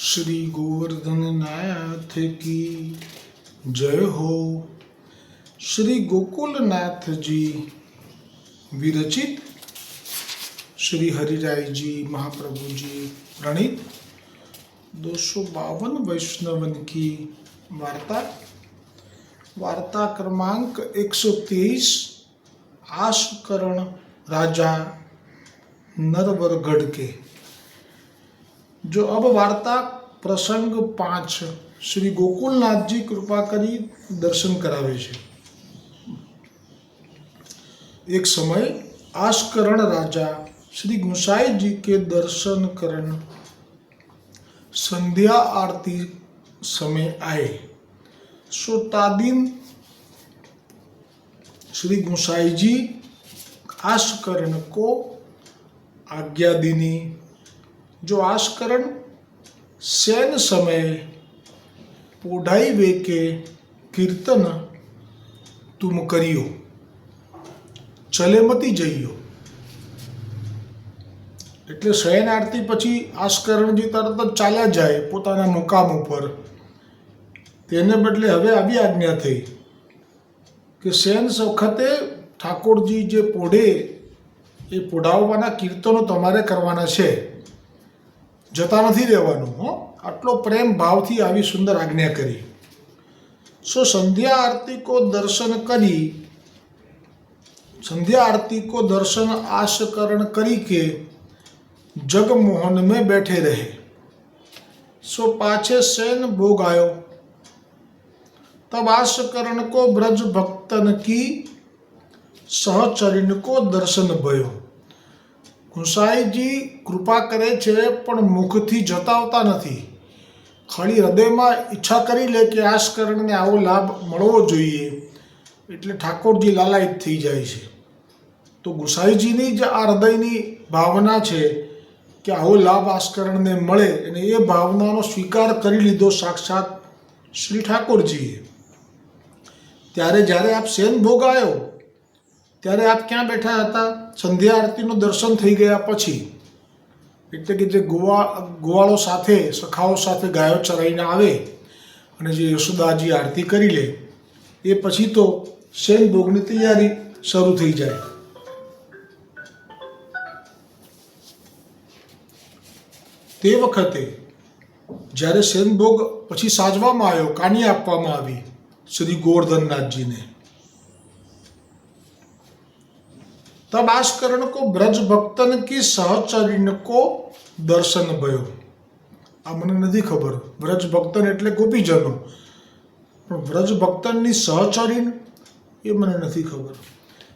श्री गोवर्धन नाथ की जय हो। श्री गोकुल नाथ जी विरचित श्री हरिराय जी महाप्रभु जी प्रणीत 252 वैष्णवन की वार्ता क्रमांक 123 आशकरण राजा नरवरगढ़ के। जो अब वार्ता प्रसंग 5 श्री गोकुलनाथ जी कृपा करी दर्शन करावे छे। एक समय आशकरण राजा श्री गोसाई जी के दर्शन करन संध्या आरती समय आए। दिन श्री गोसाई जी आशकरण को आज्ञा दीनी। जो आशकरण सैन समय पोढ़ाई वे के कीर्तन तुम करियो, चले मती जइयो। એટલે શયન આરતી પછી આશકરણજી તરત જ ચાલ્યા જાય પોતાના મુકામ ઉપર। તેને બદલે હવે આવી આજ્ઞા થઈ કે શયન વખતે ઠાકોરજી જે પોઢે એ પોઢાવવાના કીર્તનો તમારે કરવાના છે, જતા નથી રહેવાનું હો। આટલો પ્રેમ ભાવથી આવી સુંદર આજ્ઞા કરી। संध्या आरती को दर्शन आशकरण करी के जगमोहन में बैठे रहे। पाछे सैन भोग आयो। तब आशकरण को ब्रज भक्तन की सहचरिन को दर्शन भयो। गोसाईजी कृपा करे छे पण मुखथी जतावता नथी। खाली हृदयमां ઈચ્છા કરી લે કે આશકરણને આવો લાભ મળવો જોઈએ એટલે ઠાકોરજી લાલાયિત થઈ જાય છે। તો ગોસાઈજીની જ આ હૃદયની ભાવના છે કે આવો લાભ આશકરણને મળે અને એ ભાવનાનો સ્વીકાર કરી લીધો સાક્ષાત શ્રી ઠાકોરજીએ। ત્યારે જ્યારે આપ શેન ભોગ આવ્યો ત્યારે આપ ક્યાં બેઠા હતા? સંધ્યા આરતીનું દર્શન થઈ ગયા પછી, એટલે કે જે ગોવાળો સાથે સખાઓ સાથે ગાયો ચરાઈને આવે અને જે યશોદાજી આરતી કરી લે એ પછી તો શેન ભોગની તૈયારી શરૂ થઈ જાય। તે વખતે જ્યારે શેન ભોગ પછી સાજવામાં આવ્યો, કાની આપવામાં આવી શ્રી ગોવર્ધનનાથજીને। तब आशकरण को ब्रज भक्तन की सहचरिन को दर्शन भयो। आ मने नहीं खबर, ब्रज भक्तन एटले गोपीजनों, पण ब्रज भक्तन नी सहचरिन ये मने नहीं खबर।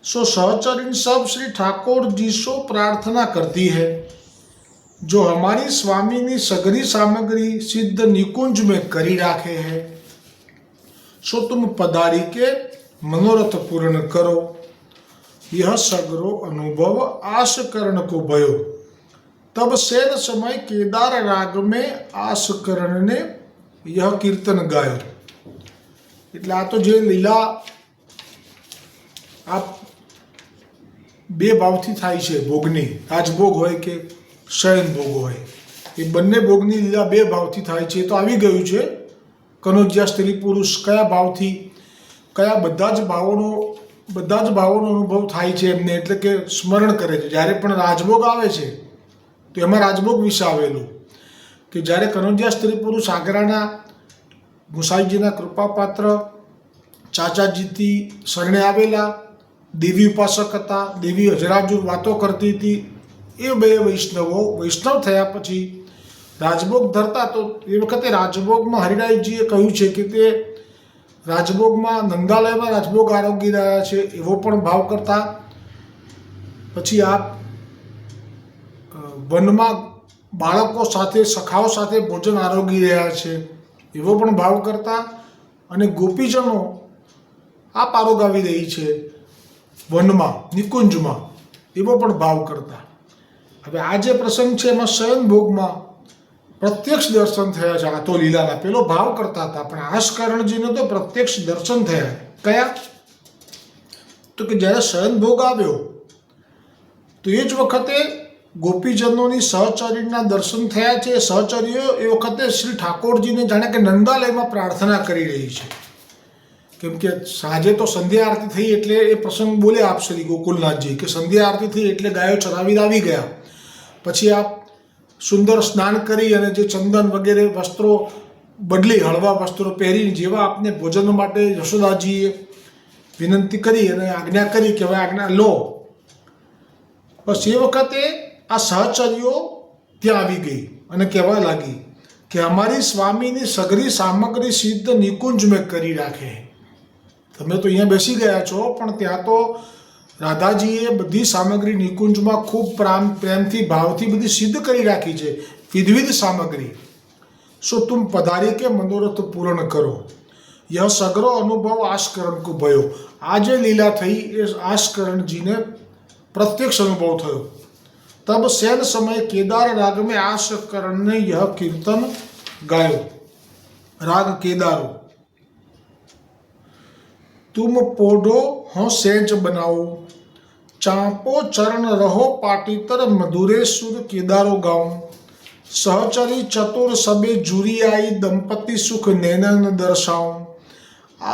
सहचरिन सब श्री ठाकुर जी सो प्रार्थना करती है, जो हमारी स्वामी नी सगरी सामग्री सिद्ध निकुंज में करी राखे है। तुम पधारी के मनोरथ पूर्ण करो। यह सगरो अनुभव आशकरण को भयो। तब सैन समय केदार राग में आशकरण ने यह कीर्तन गायो। એટલે આ તો જે લીલા આ બે ભાવથી થાય છે ભોગની, રાજભોગ હોય કે શયન ભોગ હોય, એ બંને ભોગની લીલા બે ભાવથી થાય છે। તો આવી ગયું છે કનોજિયા સ્ત્રી પુરુષ કયા ભાવથી, કયા બધા જ ભાવોનો અનુભવ થાય છે એમને, એટલે કે સ્મરણ કરે છે। જ્યારે પણ રાજભોગ આવે છે તો એમાં રાજભોગ વિશે આવેલું કે જ્યારે કનોજિયા સ્ત્રી પુરુષ આગ્રાના ગોસાઈજીના કૃપાપાત્ર ચાચાજીથી શરણે આવેલા દેવી ઉપાસક હતા, દેવી અજરાજુર વાતો કરતી હતી। એ બે વૈષ્ણવ થયા પછી રાજભોગ ધરતા। તો એ વખતે રાજભોગમાં હરિરાયજીએ કહ્યું છે કે તે રાજભોગમાં નંદાલયમાં રાજભોગ આરોગી રહ્યા છે એવો પણ ભાવ કરતા। પછી આપ વનમાં બાળકો સાથે સખાઓ સાથે ભોજન આરોગી રહ્યા છે એવો પણ ભાવ કરતા। અને ગોપીજનો આપ આરોગાવી રહી છે વનમાં નિકુંજમાં એવો પણ ભાવ કરતા। હવે આ જે પ્રસંગ છે એમાં શયન ભોગમાં પ્રત્યક્ષ દર્શન થયા છે। આ તો લીલાના પેલો ભાવ કરતા હતા, પણ આશકરણજીને તો પ્રત્યક્ષ દર્શન થયા। કયા? તો કે જ્યારે શયન ભોગ આવ્યો તો એ જ વખતે ગોપીજનોની સહચર્યના દર્શન થયા છે. સહચર્યો એ વખતે શ્રી ઠાકોરજીને જાણે કે નંદાલયમાં પ્રાર્થના કરી રહી છે. કેમ કે સાંજે તો સંધ્યા આરતી થઈ એટલે એ પ્રસંગ બોલે આપ શ્રી ગોકુલનાથજી કે સંધ્યા આરતી થઈ એટલે ગાયો ચરાવીને આવી ગયા. પછી આપ સુંદર સ્નાન કરી અને જે ચંદન વગેરે વસ્ત્રો બદલી હળવા વસ્ત્રો પહેરીને જેવા આપને ભોજન માટે યશોદાજીએ વિનંતી કરી અને આજ્ઞા કરી કે હવે આજ્ઞા લો. બસ એ વખતે આ સહચર્યો ત્યાં આવી ગઈ અને કહેવા લાગી કે અમારી સ્વામીની સઘરી સામગ્રી સિદ્ધ નિકુંજ મેં કરી રાખે. તમે તો અહીંયા બેસી ગયા છો પણ ત્યાં તો રાધાજીએ બધી સામગ્રી નિકુંજમાં ખૂબ પ્રેમથી ભાવથી બધી સિદ્ધ કરી રાખી છે, વિધવિધ સામગ્રી. સો તુમ પધારી કે મનોરથ પૂર્ણ કરો. यह सगरो अनुभव आस्करण को भयो. આ જે લીલા થઈ એ આસ્કરણજીને प्रत्यक्ष अनुभव थयो. तब सैन समय केदार राग में आस्करण ने यह कीर्तन गायो. राग केदारो. तुम पोढ़ो हो सेज बनाओ, चांपो चरण रहो पाटीतर मधुरे सुर केदारो गाऊं. सहचरी चतुर सबे जुरी आई दंपति सुख नैनन दर्शाऊं.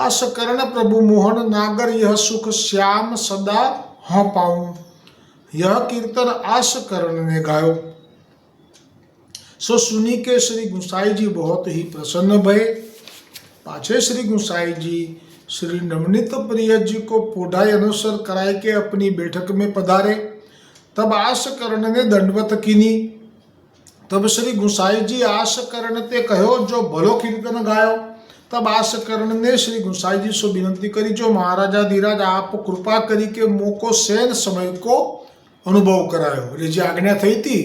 आस्करण प्रभु मोहन नागर यह सुख श्याम सदा हाँ पाऊं. यह कीर्तन आस्करण ने गायो. सो सुनी के श्री गुसाई जी बहुत ही प्रसन्न भये. पाछे श्री गुसाई जी श्री नवनीत प्रिय जी को पोढ़ाई अनुसर कराए के अपनी बैठक में पधारे. तब आस्करण ने दंडवत कीनी. तब श्री गुसाई जी आस्करण ते कहो जो भलो कीर्तन गायो. तब आस्करण ने श्री गुसाई जी से विनंती करी जो महाराजा धीराज आप कृपा करी के मोको सैन समय को अनुभव करायो. એટલે જે આજ્ઞા થઈ હતી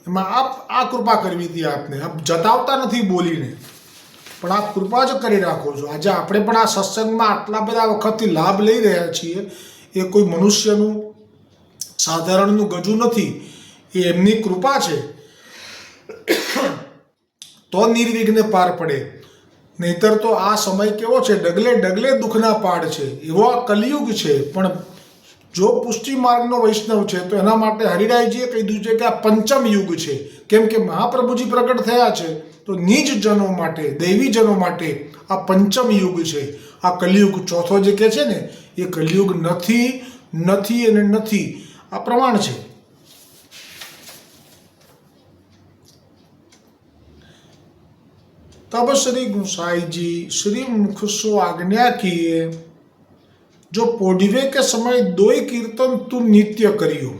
એમાં આપ આ કૃપા કરવી હતી આપને. આપ જતાવતા નથી બોલીને પણ આપ કૃપા જ કરી રાખો છો. આજે આપણે પણ આ સત્સંગમાં આટલા બધા વખતથી લાભ લઈ રહ્યા છીએ. એ કોઈ મનુષ્યનું સાધારણનું ગજુ નથી, એ એમની કૃપા છે તો નિર્વિઘ્ને પાર પડે. નહીતર તો આ સમય કેવો છે, ડગલે ડગલે દુઃખના પાડ છે, એવો આ કલિયુગ છે. પણ જો પુષ્ટિ માર્ગનો વૈષ્ણવ છે તો એના માટે હરિરાયજીએ કહી દીધું છે કે આ પંચમ યુગ છે. કેમ કે મહાપ્રભુજી પ્રગટ થયા છે તો નિજ જનો માટે, દૈવી જનો માટે આ પંચમ યુગ છે. આ કલિયુગ ચોથો જે કહે છે ને એ કલિયુગ નથી, નથી અને નથી. આ પ્રમાણ છે. तब श्री गुसाई जी श्री मुख सो आज्ञा किए जो पोढ़वे के समय दो कीर्तन तू नित्य करियो.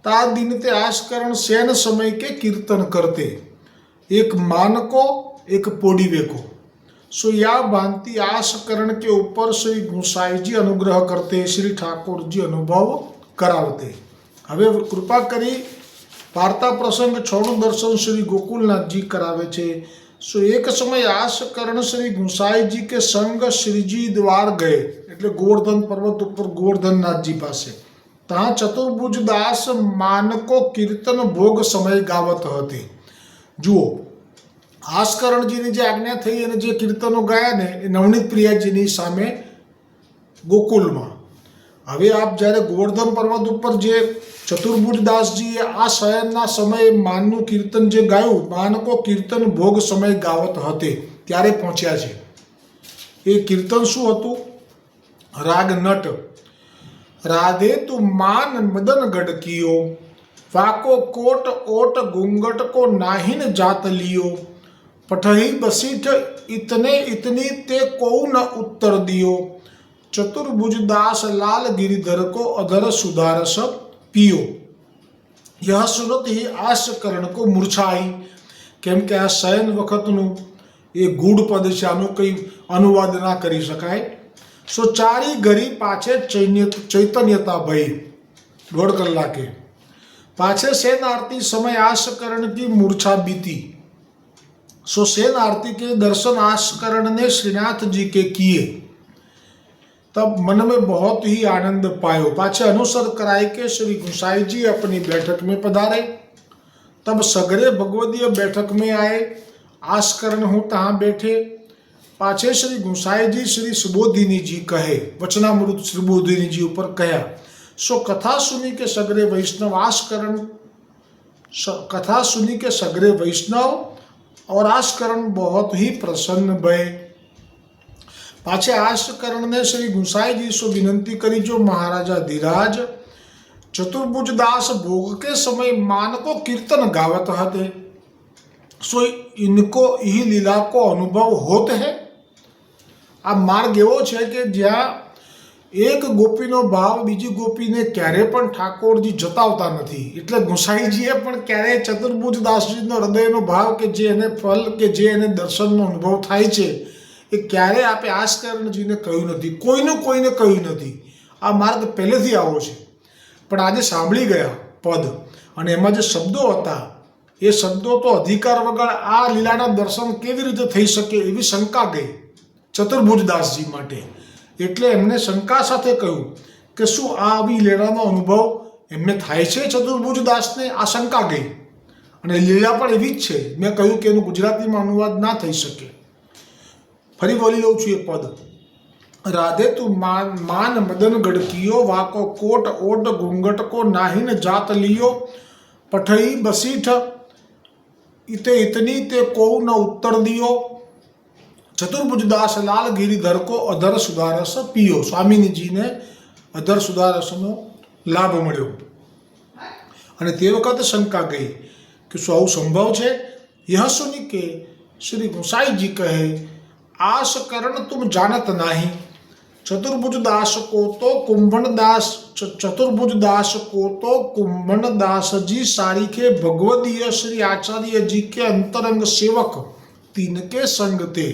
ता दिन ते आस्करण सैन समय के कीर्तन करते, एक मान को एक पोढ़वे को. सो या भांति आस्करण के ऊपर श्री गुसाई जी अनुग्रह करते, श्री ठाकुर जी अनुभव करावते. હવે કૃપા કરી વાર્તા પ્રસંગ 6નું દર્શન શ્રી ગોકુલનાથજી કરાવે છે. सो एक समय आस्करण श्री गुसाई जी के संग श्रीजी द्वार गए એટલે ગોવર્ધન પર્વત ઉપર ગોવર્ધનનાથજી પાસે. ત્યાં ચતુર્ભુજ દાસ માनको કીર્તન ભોગ સમય ગાવત હતી. જુઓ, આસ્કરણજીની જે આજ્ઞા થઈ અને જે કીર્તનો ગાયા ને એ નવનીત પ્રિયાજીની સામે ગોકુલમાં. હવે આપ જ્યારે ગોવર્ધન પર્વત ઉપર જે ચતુર્ભુજ દાસજીએ આ શયનના સમયે માનનું કીર્તન જે ગાયું, માनको કીર્તન ભોગ સમય ગાવત હતે, ત્યારે પહોંચ્યા છે. એ કીર્તન શું હતું? રાગ નટ. રાધે તું માન મદન ગડકીયો, વાકો કોટ ઓટ ઘૂંઘટ કો નાહિન જાત लियो, पठही बसीठ इतने इतनी ते को न उत्तर दियो, चतुर्भुज दास लाल गिरिधर को अधर सुधारस पियो. यह सुनत ही आस्करण को मूर्छाई. કેમ કે આ શયન વખતનું એ ગૂઢ પદ છે, આનું કંઈ અનુવાદ ના કરી શકાય. સો ચારી ઘડી પાછે ચૈતન્યતા ભઈ. 1.5 કલાકે પાછે सेन आरती समय आस्करण की मूर्छा बीती. सो सेन आरती के दर्शन आस्करण ने श्रीनाथ जी के किए. तब मन में बहुत ही आनंद पायो. पाछे अनुसर कराए के श्री गुसाई जी अपनी बैठक में पधारे. तब सगरे भगवदीय बैठक में आए. आस्करण हूँ तहाँ बैठे. पाछे श्री गुसाई जी श्री सुबोधिनी जी कहे, वचनामृत सुबोधिनी जी ऊपर कहा. सो कथा सुनी के सगरे वैष्णव आस्करण कथा सुनी के सगरे वैष्णव और आस्करण बहुत ही प्रसन्न भय। पाछे आस्करण ने श्री गुसाई जी से विनंती करी, जो महाराजा धीराज चतुर्भुज दास भोग के समय मान को कीर्तन गावत हते, सो इनको यही लीला को अनुभव होत है। आ मार्ग एवो छे के ज्यां एक गोपीनो भाव बीजी गोपीने क्यारे पण ठाकोरजी जतावता नथी, એટલે ગુસાઈજીએ પણ ક્યારે ચતુર્ભુજ દાસજીનો હૃદયનો ભાવ કે જે એને ફલ કે જે એને દર્શનનો અનુભવ થાય છે એ ક્યારે આપે આસ્કરણજીને કહ્યું નથી, કોઈને કહ્યું નથી। આ માર્ગ પહેલેથી આવો છે, પણ આજે સાંભળી ગયા પદ અને એમાં જે શબ્દો હતા એ શબ્દો તો અધિકાર વગર આ લીલાના દર્શન કેવી રીતે થઈ શકે એવી શંકા ગઈ ચતુર્ભુજ દાસજી માટે। એટલે એમને શંકા સાથે કહ્યું કે શું આ આવી લીલાનો અનુભવ એમને થાય છે ચતુર્ભુજ દાસને? આ શંકા ગઈ અને લીલા પણ એવી જ છે। મેં કહ્યું કે એનું ગુજરાતીમાં અનુવાદ ના થઈ શકે। ફરી બોલી લઉં છું એ પદ। राधे तू मान मदन गड़कियो, वाको कोट ओट घूंघट को नाहिन जात लियो, पठई बसीठ इते इतनी ते को न उत्तर दियो, चतुर्भुज दास लाल गिरिधर को अधर सुधारस पियो। स्वामीनी जी ने अधर सुधारसनो लाभ मळ्यो અને તે વખતે શંકા ગઈ કે શું આવું સંભવ છે? यह सुनी के श्री गोसाई जी कहे, आस करण तुम जानत नाही, चतुर्भुज दास को तो कुंभन दास जी सारीखे भगवदीय श्री आचार्य जी के अंतरंग सेवक तीन के संग थे।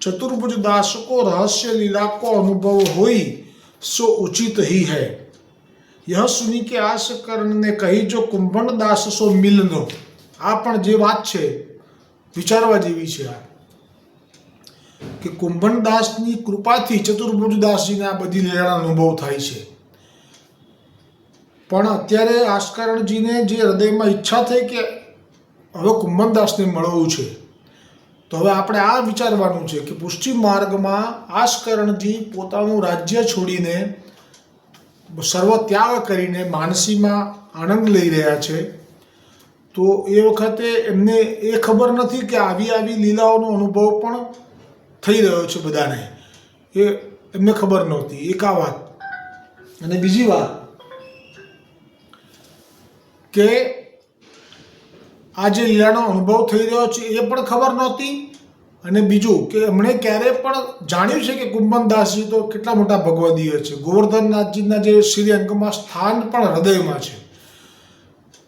चतुर्भुज दास को रहस्य लीला को अनुभव होई सो उचित ही है। यह सुनी के आस करण ने कही, जो कुंभन दास सो मिलनो। आ पण जे बात छे विचारवा जेवी छे आ કે કુંભન દાસની કૃપાથી ચતુર્ભુજ દાસજીને આ બધી લીલાનો અનુભવ થાય છે। પણ અત્યારે આસ્કરણજીને જે હૃદયમાં ઈચ્છા થઈ કે હવે કુંભન દાસને મળવું છે, તો હવે આપણે આ વિચારવાનું છે કે પુષ્ટિ માર્ગમાં આસ્કરણજી પોતાનું રાજ્ય છોડીને સર્વ ત્યાગ કરીને માનસીમાં આનંદ લઈ રહ્યા છે। તો એ વખતે એમને એ ખબર નથી કે આવી લીલાઓનો અનુભવ પણ થઈ રહ્યો છે બધાને, એ એમને ખબર નહોતી। એક આ વાત। અને બીજી વાત કે આ જે લીલાનો અનુભવ થઈ રહ્યો છે એ પણ ખબર નહોતી। અને બીજું કે એમણે ક્યારે પણ જાણ્યું છે કે કુંભન દાસજી તો કેટલા મોટા ભગવદીય છે, ગોવર્ધનનાથજીના જે શ્રીઅંગમાં સ્થાન પણ હૃદયમાં છે,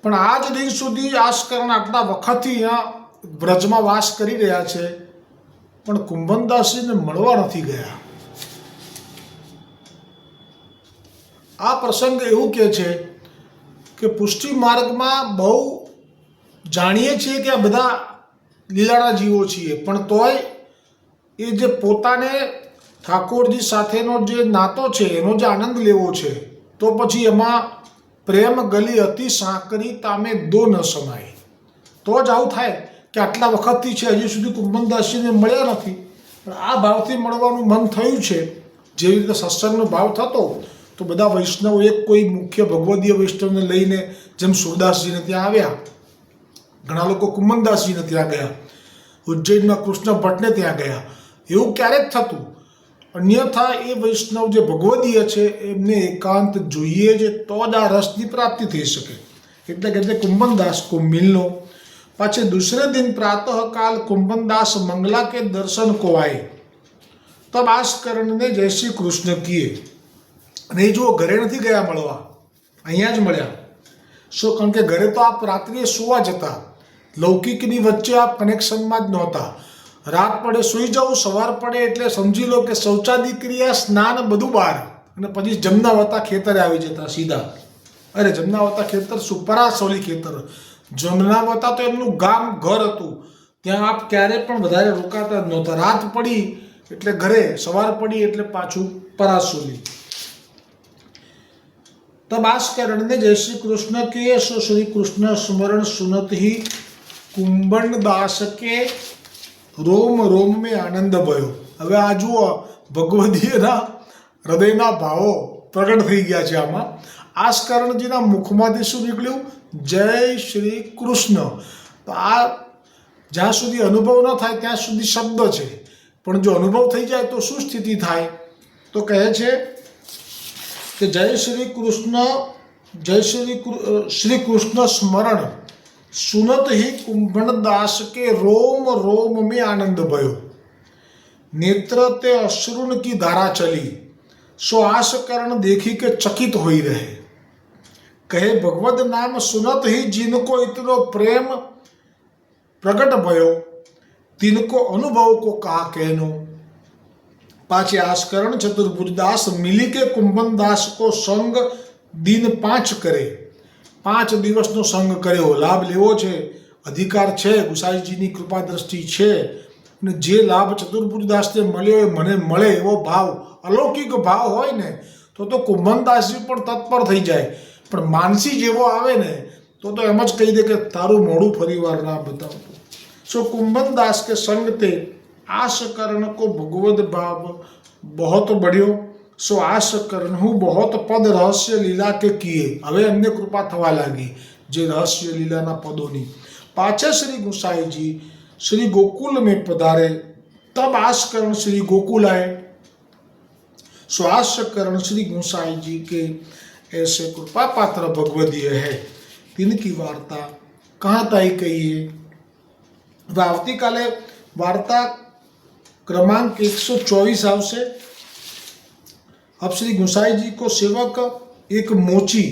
પણ આ જ દિન સુધી આસ્કરણ આટલા વખતથી અહીંયા વ્રજમાં વાસ કરી રહ્યા છે, પણ કુંભનદાસજીને મળવા નથી ગયા। આ પ્રસંગ એવું કહે છે કે પુષ્ટિ માર્ગમાં બહુ જાણીએ છીએ કે આ બધા લીલાના જીવો છીએ, પણ તોય એ જે પોતાને ઠાકોરજી સાથેનો જે નાતો છે એનો જે આનંદ લેવો છે, તો પછી એમાં પ્રેમ ગલી અતિ સાંકરી તામે દો ન સમાય। તો જ આવું થાય કે આટલા વખતથી છે હજી સુધી કુંભનદાસજીને મળ્યા નથી, પણ આ ભાવથી મળવાનું મન થયું છે। જેવી રીતે સત્સંગનો ભાવ થતો તો બધા વૈષ્ણવ એક કોઈ મુખ્ય ભગવદીય વૈષ્ણવને લઈને, જેમ સુરદાસજીને ત્યાં આવ્યા, ઘણા લોકો કુંભનદાસજીને ત્યાં ગયા, ઉજ્જૈનમાં કૃષ્ણ ભટ્ટને ત્યાં ગયા, એવું ક્યારેક થતું। અન્યથા એ વૈષ્ણવ જે ભગવદીય છે એમને એકાંત જોઈએ છે, તો જ આ રસની પ્રાપ્તિ થઈ શકે। એટલે કે કુંભનદાસ કો મિલનો। पाछे दूसरे दिन प्रातः काल कुंभनदास मंगला के दर्शन को आए, तब आस्करण ने जय श्री कृष्ण किए। અને જો ઘરે નથી ગયા મળવા, અહીંયા જ મળ્યા। શું? કારણ કે ઘરે તો આપ રાત્રિએ સુવા જતા, લૌકિકની વચ્ચે આપ કનેક્શનમાં જ નહોતા। રાત પડે સુઈ જવું, સવાર પડે એટલે સમજી લો કે શૌચાદી ક્રિયા, સ્નાન બધું બહાર, અને પછી જમનાવતા ખેતરે આવી જતા સીધા। અરે જમનાવતા ખેતર શું, પરાસોલી ખેતર। જમનાવતા તો એમનું ગામ ઘર હતું, ત્યાં આપ ક્યારે પણ વધારે રોકાતા જ નહોતા। રાત પડી એટલે ઘરે, સવાર પડી એટલે પાછું પરાસોલી। तब आस्करण ने जय श्री कृष्ण के सो श्री कृष्ण स्मरण सुनत ही कुंभन दास के रोम रोम में आनंद भयो। હવે આ જુઓ ભગવદીયના હૃદયના ભાવો પ્રગટ થઈ ગયા છે આમાં। આસ્કરણજીના મુખમાંથી શું નીકળ્યું જય શ્રી કૃષ્ણ. તો આ જ્યાં સુધી અનુભવ ન થાય ત્યાં સુધી શબ્દ છે, પણ જો અનુભવ થઈ જાય તો શું સ્થિતિ થાય? તો કહે છે કે જય શ્રી કૃષ્ણ, જય શ્રી કૃષ્ણ સ્મરણ સુનત ही कुंभन दास के रोम रोम में आनंद भयो, नेत्र ते अश्रुन की धारा चली, सो आस करण देखी के चकित होई रहे, कहे भगवत नाम सुनत ही जिनको इतनो प्रेम प्रकट भयो, तिनको अनुभव को कहा कहनो। पाछे आस्करण चतुर्भुज दास मिली के कुंभन दास को संग दिन 5 करे, 5 દિવસનો સંગ કર્યો. લાભ લેવો છે, અધિકાર છે, ગુસાઈજીની કૃપા દ્રષ્ટિ છે, અને જે લાભ ચતુર્ભુજ દાસને મળ્યો એ મને મળે એવો ભાવ, અલૌકિક ભાવ હોય ને તો કુંભનદાસજી પણ તત્પર થઈ જાય. પણ માનસી જેવો આવે ને તો એમ જ કહી દે કે તારું મોડું ફરીવાર ના બતાવતું. સો कुंभनदास के संग ते आस करण को भगवत भाव बहुत बढ़ियो, सो आस करण હું बहुत પદ રહસ્ય લીલા કે કિए. હવે એમને કૃપા થવા લાગી જે રહસ્ય લીલાના પદોની. પાછે શ્રી ગુસાઈજી श्री गोकुल में पधारे, तब आस करण श्री गोकुल आए, सो आस करण श्री गोसाई जी के ऐसे कृपा पात्र भगवदीय है, तिनकी वार्ता कहाँ ताई कहिए. आवतीकाले वार्ता क्रमांक 124 आवशे. अब श्री गोसाई जी को सेवक एक मोची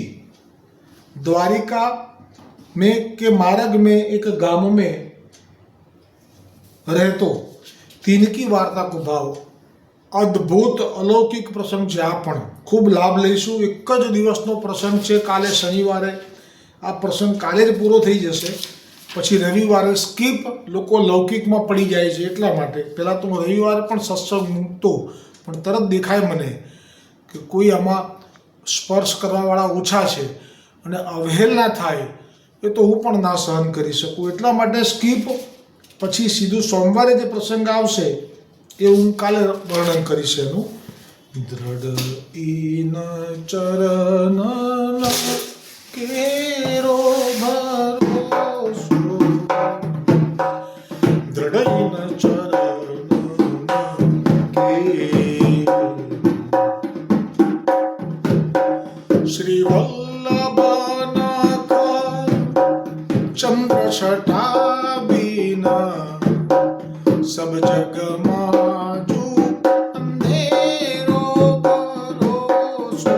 द्वारिका में के मार्ग में एक गांव में रहतो, तिनकी वार्ता को भाव. અદ્ભુત અલૌકિક પ્રસંગ છે. આ પણ ખૂબ લાભ લઈશું. એક જ દિવસનો પ્રસંગ છે. કાલે શનિવારે આ પ્રસંગ કાલે જ પૂરો થઈ જશે, પછી રવિવારે સ્કીપ લોકો લૌકિકમાં પડી જાય છે. એટલા માટે પહેલાં તો હું રવિવારે પણ સત્સંગ મૂકતો, પણ તરત દેખાય મને કે કોઈ આમાં સ્પર્શ કરવાવાળા ઓછા છે અને અવહેલના થાય એ તો હું પણ ના સહન કરી શકું. એટલા માટે સ્કીપ. પછી સીધું સોમવારે જે પ્રસંગ આવશે એ હું કાલે વર્ણન કરીશ એનું. દ્રઢ ઈન ચરણ કેરો ભરોસો, દ્રઢ ઈન ચરણ કે શ્રી વલ્લભનાથ ચંદ્ર છટા બીના सब जग माजू अंधेरो भरोसो,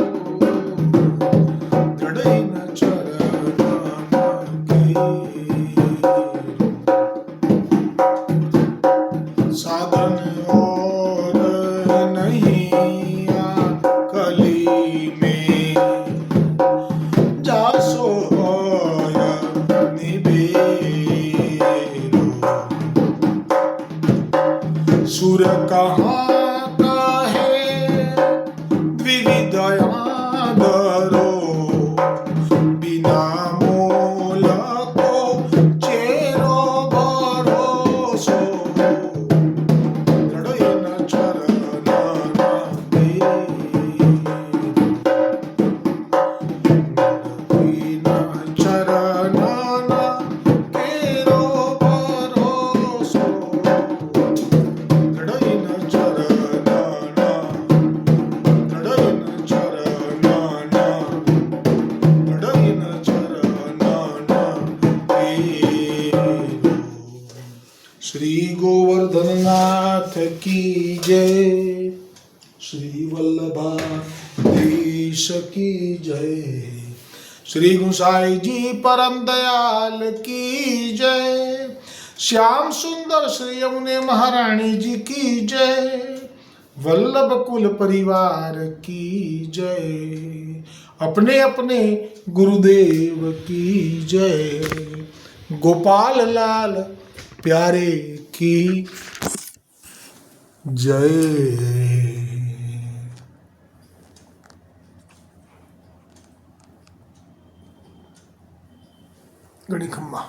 दृढ़ न चरण के साधन और नहीं आ कली में, जासो होय निबेरो, सुर कहाँ का है द्विविधयादरो, बिना मोल को चेरो भरोसो, दृढ़ न चरण के, न चरण केरो भरोसो, श्री गोवर्धननाथ की जय, श्री वल्लभाधीश की जय, श्री गोसाई जी परम दयाल की जय, श्याम सुंदर श्री यमुने महारानी जी की जय, वल्लभ कुल परिवार की जय, अपने अपने गुरुदेव की जय, गोपाल लाल प्यारे की जय. गणी खम्मा.